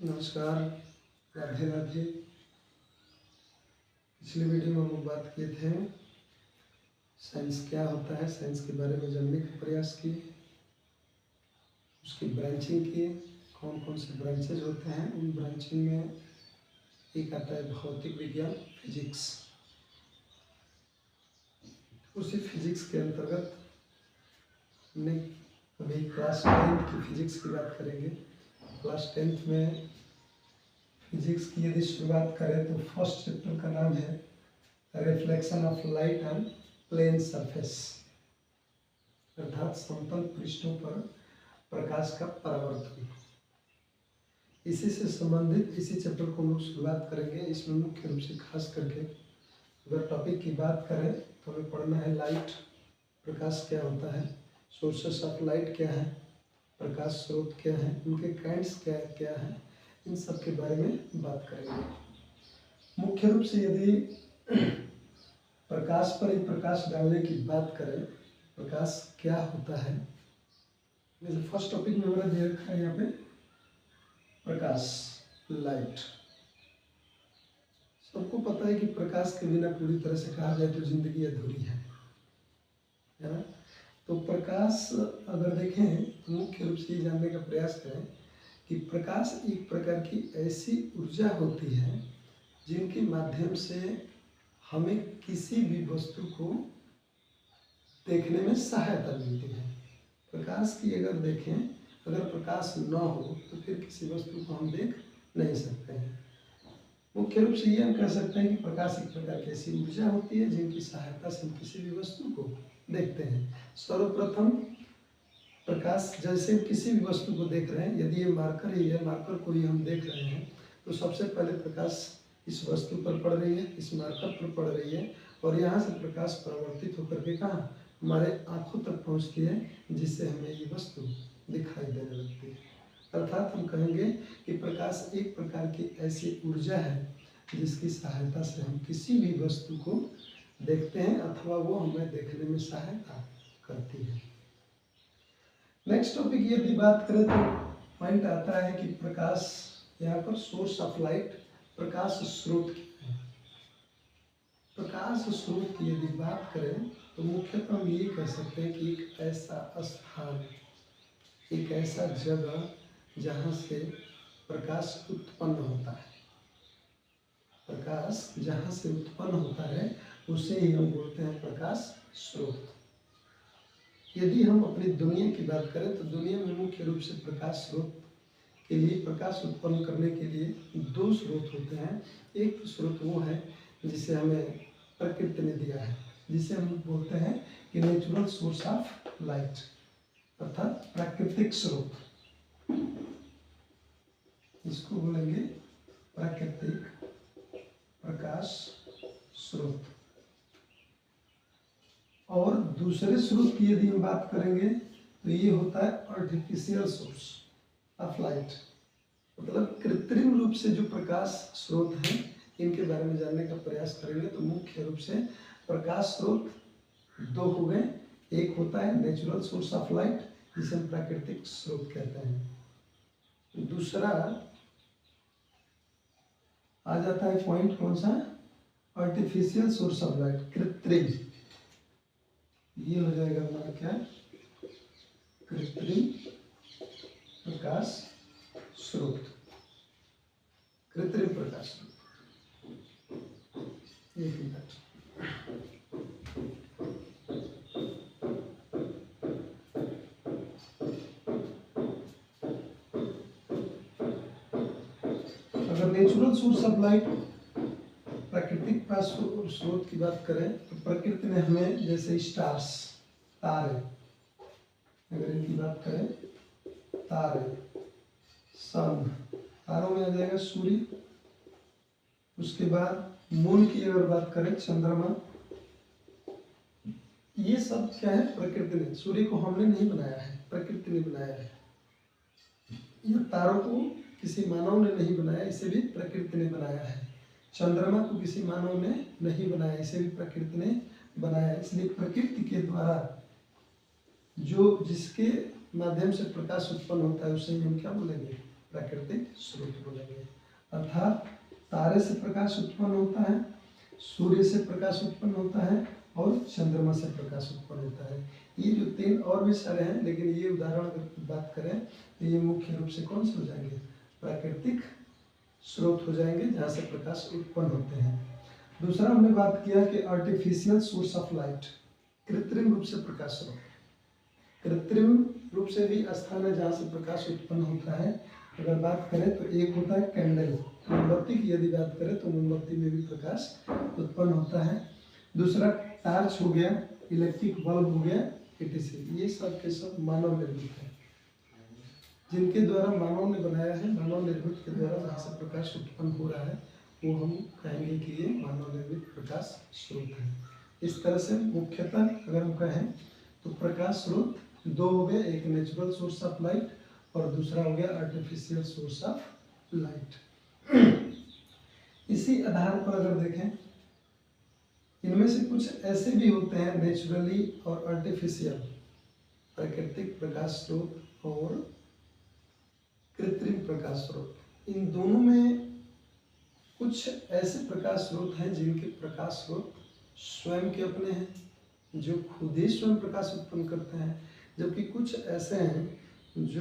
नमस्कार, राधे राधे। पिछले वीडियो में हम बात किए थे साइंस क्या होता है, साइंस के बारे में जानने का प्रयास किए, उसकी ब्रांचिंग किए, कौन कौन से ब्रांचेज होते हैं। उन ब्रांचिंग में एक आता है भौतिक विज्ञान, फिजिक्स। उसी फिजिक्स के अंतर्गत हमने अभी क्लास 10 की फिजिक्स की बात करेंगे। क्लास 10 में फिजिक्स की यदि शुरुआत करें तो फर्स्ट चैप्टर का नाम है reflection of light on plane surface, अर्थात समतल पृष्ठों पर प्रकाश का परावर्तन। इसी से संबंधित इसी चैप्टर को हम लोग शुरुआत करेंगे। इसमें मुख्य रूप से खास करके अगर टॉपिक की बात करें तो हमें पढ़ना है लाइट, प्रकाश क्या होता है, सोर्सेस ऑफ लाइट क्या है, प्रकाश स्रोत क्या है, उनके काइंड्स क्या क्या है, इन सब के बारे में बात करेंगे। मुख्य रूप से यदि प्रकाश पर ही प्रकाश डालने की बात करें, प्रकाश क्या होता है, जैसे फर्स्ट टॉपिक में हमारा दे रखा है यहाँ पे प्रकाश, लाइट। सबको पता है कि प्रकाश के बिना पूरी तरह से कहा जाए तो जिंदगी अधूरी है ना। तो प्रकाश अगर देखें तो मुख्य रूप से ये जानने का प्रयास करें कि प्रकाश एक प्रकार की ऐसी ऊर्जा होती है जिनके माध्यम से हमें किसी भी वस्तु को देखने में सहायता मिलती है। प्रकाश की अगर देखें, अगर प्रकाश न हो तो फिर किसी वस्तु को हम देख नहीं सकते हैं। मुख्य रूप से ये हम कह सकते हैं कि प्रकाश एक प्रकार की ऐसी ऊर्जा होती है जिनकी सहायता से हम किसी भी वस्तु को देखते हैं। सर्वप्रथम प्रकाश, जैसे किसी भी वस्तु को देख रहे हैं, यदि ये मार्कर ही है, मार्कर को ही हम देख रहे हैं तो सबसे पहले प्रकाश इस वस्तु पर पड़ रही है, इस मार्कर पर पड़ रही है और यहाँ से प्रकाश परावर्तित होकर के कहाँ हमारे आँखों तक पहुँचती है, जिससे हमें ये वस्तु दिखाई देने लगती है। अर्थात हम कहेंगे कि प्रकाश एक प्रकार की ऐसी ऊर्जा है जिसकी सहायता से हम किसी भी वस्तु को देखते हैं अथवा वो हमें देखने में सहायता करती है। नेक्स्ट टॉपिक यदि बात करें तो पॉइंट आता है कि प्रकाश, यहाँ पर सोर्स ऑफ लाइट, प्रकाश स्रोत क्या है। प्रकाश स्रोत की यदि बात करें तो मुख्यतः हम ये कह सकते हैं कि एक ऐसा स्थान, एक ऐसा जगह जहाँ से प्रकाश उत्पन्न होता है। प्रकाश जहाँ से उत्पन्न होता है उसे ही हम बोलते हैं प्रकाश स्रोत। यदि हम अपनी दुनिया की बात करें तो दुनिया में मुख्य रूप से प्रकाश स्रोत के लिए, प्रकाश उत्पन्न करने के लिए दो स्रोत होते हैं। एक स्रोत वो है जिसे हमें प्रकृति ने दिया है, जिसे हम बोलते हैं कि नेचुरल सोर्स ऑफ लाइट, अर्थात प्राकृतिक स्रोत, इसको बोलेंगे प्राकृतिक प्रकाश स्रोत। और दूसरे स्रोत की यदि हम बात करेंगे तो ये होता है आर्टिफिशियल सोर्स ऑफ लाइट, मतलब कृत्रिम रूप से जो प्रकाश स्रोत हैं, इनके बारे में जानने का प्रयास करेंगे। तो मुख्य रूप से प्रकाश स्रोत दो हो गए। एक होता है नेचुरल सोर्स ऑफ लाइट जिसे हम प्राकृतिक स्रोत कहते हैं। दूसरा आ जाता है पॉइंट कौन सा, आर्टिफिशियल सोर्स ऑफ लाइट, कृत्रिम। ये हो जाएगा हमारा क्या, कृत्रिम प्रकाश स्रोत, कृत्रिम प्रकाश स्रोत। एक मिनट, अगर नेचुरल सोर्स ऑफ लाइट, प्राकृतिक प्रकाश स्रोत की बात करें तो प्रकृति ने हमें जैसे स्टार्स, तारे, अगर इनकी बात करें, तारे, सन, तारों में आ जाएगा सूर्य। उसके बाद मून की अगर बात करें, चंद्रमा। ये सब क्या है, प्रकृति ने, सूर्य को हमने नहीं बनाया है, प्रकृति ने बनाया है। ये तारों को किसी मानव ने नहीं बनाया, इसे भी प्रकृति ने बनाया है। चंद्रमा को किसी मानव ने नहीं बनाया, इसे भी प्रकृति ने बनाया। इसलिए प्रकृति के द्वारा जो जिसके माध्यम से प्रकाश उत्पन्न होता है उसे हम क्या बोलेंगे, प्राकृतिक स्रोत बोलेंगे। अर्थात तारे से प्रकाश उत्पन्न होता है, सूर्य से प्रकाश उत्पन्न होता है और चंद्रमा से प्रकाश उत्पन्न होता है। ये जो तीन और भी सारे हैं, लेकिन ये उदाहरण अगर बात करें तो ये मुख्य रूप से कौन से हो जाएंगे, प्राकृतिक स्रोत हो जाएंगे जहाँ से प्रकाश उत्पन्न होते हैं। दूसरा हमने बात किया कि आर्टिफिशियल सोर्स ऑफ लाइट, कृत्रिम रूप से प्रकाश स्रोत। कृत्रिम रूप से भी स्थान है जहाँ से प्रकाश उत्पन्न होता है। अगर बात करें तो एक होता है कैंडल, मोमबत्ती की यदि बात करें तो मोमबत्ती में भी प्रकाश उत्पन्न होता है। दूसरा टार्च हो गया, इलेक्ट्रिक बल्ब हो गया, etc। ये सब के सब मानव निर्मित है, जिनके द्वारा मानव ने बनाया है, मानव निर्मित के द्वारा जहाँ से प्रकाश उत्पन्न हो रहा है वो हम कहेंगे कि ये मानव निर्मित प्रकाश स्रोत है। इस तरह से मुख्यतः अगर हम कहें तो प्रकाश स्रोत दो हो गए, एक नेचुरल सोर्स ऑफ लाइट और दूसरा हो गया आर्टिफिशियल सोर्स ऑफ लाइट। इसी आधार पर अगर देखें, इनमें से कुछ ऐसे भी होते हैं नेचुरली और आर्टिफिशियल, प्राकृतिक प्रकाश स्रोत और कृत्रिम प्रकाश स्रोत। इन दोनों में कुछ ऐसे प्रकाश स्रोत हैं जिनके प्रकाश स्रोत स्वयं के अपने हैं, जो खुद ही स्वयं प्रकाश उत्पन्न करते हैं, जबकि कुछ ऐसे हैं जो